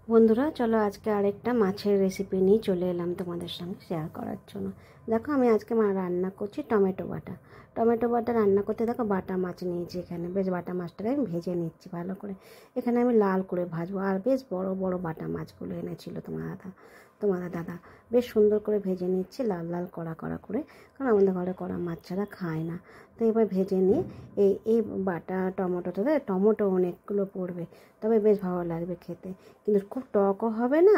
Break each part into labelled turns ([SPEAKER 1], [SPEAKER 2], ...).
[SPEAKER 1] বন্ধুরা চলো আজকে আরেকটা মাছের রেসিপি নিয়ে চলে এলাম তোমাদের সঙ্গে শেয়ার করার জন্য। দেখো আমি আজকে রান্না করছি টমেটো বাটা। টমেটো বাটা রান্না করতে দেখো বাটা মাছ নিয়েছি, এখানে বেশ বাটা মাছটাকে আমি ভেজে নিচ্ছি ভালো করে। এখানে আমি লাল করে ভাজবো, আর বেশ বড় বড় বাটা মাছগুলো এনেছিল তোমাদের দাদা বেশ সুন্দর করে ভেজে নিচ্ছি, লাল লাল কড়া কড়া করে, কারণ আমাদের ঘরে কড়া মাছ ছাড়া খায় না। তো এবার ভেজে নিয়ে এই বাটা টমেটোটাতে টমেটো অনেকগুলো পড়বে, তবে বেশ ভালো লাগবে খেতে, কিন্তু খুব টকও হবে না।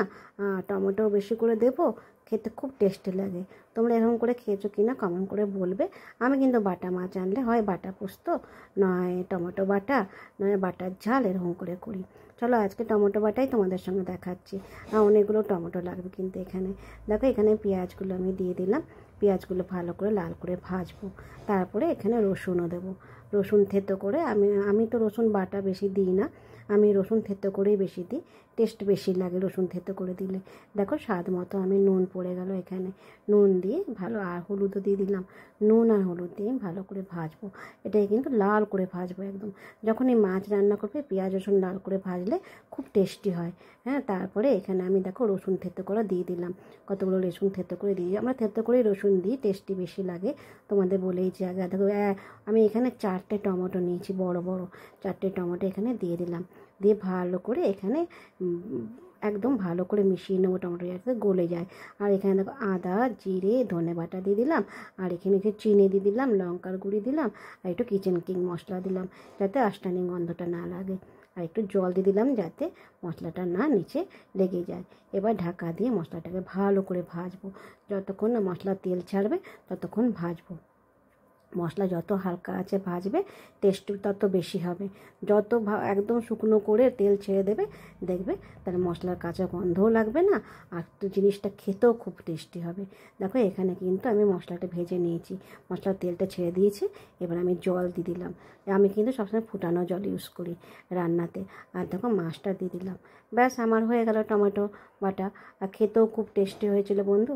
[SPEAKER 1] টমেটো বেশি করে দেবো, খেতে খুব টেস্টি লাগে। তোমরা এরকম করে খেয়েছো কি না কমেন্ট করে বলবে। আমি কিন্তু বাটা মাছ আনলে হয় বাটা পোস্ত, নয় টমেটো বাটা, নয় বাটার ঝাল, এরকম করে করি। চলো আজকে টমেটো বাটাই তোমাদের সঙ্গে দেখাচ্ছি। আর অনেকগুলো টমেটো লাগবে কিন্তু এখানে। দেখো এখানে পেঁয়াজগুলো আমি দিয়ে দিলাম, পেঁয়াজগুলো ভালো করে লাল করে ভাজবো। তারপরে এখানে রসুনও দেবো, রসুন থেতো করে। আমি তো রসুন বাটা বেশি দিই না, আমি রসুন থেতো করেই বেশি দিই, টেস্ট বেশি লাগে রসুন থেতো করে দিলে। দেখো স্বাদ মতো আমি নুন পড়ে গেল এখানে, নুন দিয়ে ভালো, আর হলুদও দিয়ে দিলাম। নুন আর হলুদ দিয়ে ভালো করে ভাজবো, এটাই কিন্তু লাল করে ভাজবো একদম। যখন এই মাছ রান্না করবে পেঁয়াজ রসুন লাল করে ভাজলে খুব টেস্টি হয়। হ্যাঁ, তারপরে এখানে আমি দেখো রসুন থেতো করে দিয়ে দিলাম, কতগুলো রসুন থেতো করে দিয়ে, আমরা থেতো করেই রসুন দিই, টেস্টি বেশি লাগে। তোমাদের বলেইছি আগে। দেখো আমি এখানে 4টে টমেটো নিয়েছি, বড় বড় 4টে টমেটো এখানে দিয়ে দিলাম, দিয়ে ভালো করে এখানে একদম ভালো করে মিশিয়ে নেবো, টমেটো যাতে গলে যায়। আর এখানে দেখো আদা জিরে ধনে বাটা দিয়ে দিলাম, আর এখানে একটু চিনি দিয়ে দিলাম, লঙ্কার গুঁড়ি দিলাম, আর একটু কিচেন কিং মশলা দিলাম, যাতে আষ্টানি গন্ধটা না লাগে। আর একটু জল দিয়ে দিলাম যাতে মশলাটা না নিচে লেগে যায়। এবার ঢাকা দিয়ে মশলাটাকে ভালো করে ভাজবো, যতক্ষণ না মশলা তেল ছাড়বে ততক্ষণ ভাজবো। মশলা যত হালকা আছে ভাজবে টেস্ট তত বেশি হবে। যত একদম শুকনো করে তেল ছেড়ে দেবে দেখবে, তাহলে মশলার কাঁচা গন্ধও লাগবে না, আর তো জিনিসটা খেতেও খুব টেস্টি হবে। দেখো এখানে কিন্তু আমি মশলাটা ভেজে নিয়েছি, মশলার তেলটা ছেড়ে দিয়েছি। এবার আমি জল দিয়ে দিলাম, আমি কিন্তু সবসময় ফুটানো জল ইউজ করি রান্নাতে। আর দেখো মাছটা দিয়ে দিলাম, ব্যাস আমার হয়ে গেল টমেটো বাটা। আর খেতেও খুব টেস্টি হয়েছিল বন্ধু,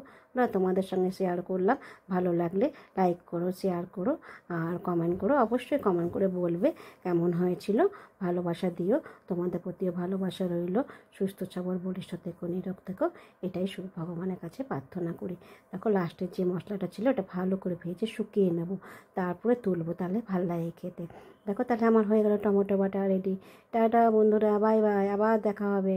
[SPEAKER 1] তোমাদের সঙ্গে শেয়ার করলাম। ভালো লাগলে লাইক করো, শেয়ার করো, আর কমেন্ট করো, অবশ্যই কমেন্ট করে বলবে কেমন হয়েছিল। ভালোবাসা দিও, তোমাদের প্রতিও ভালোবাসা রইল। সুস্থ সবল বলিষ্ঠ থেকো, নিরোগ থেকো, এটাই ভগবানের কাছে প্রার্থনা করি। দেখো লাস্টের যে মশলাটা ছিল ওটা ভালো করে ভেজে শুকিয়ে নেব, তারপরে তুলবো, তাহলে ভালো লাগে খেতে। দেখো তাহলে আমার হয়ে গেল টমেটো বাটা রেডি। টাটা বন্ধুরা, বাই বাই, আবার দেখা হবে।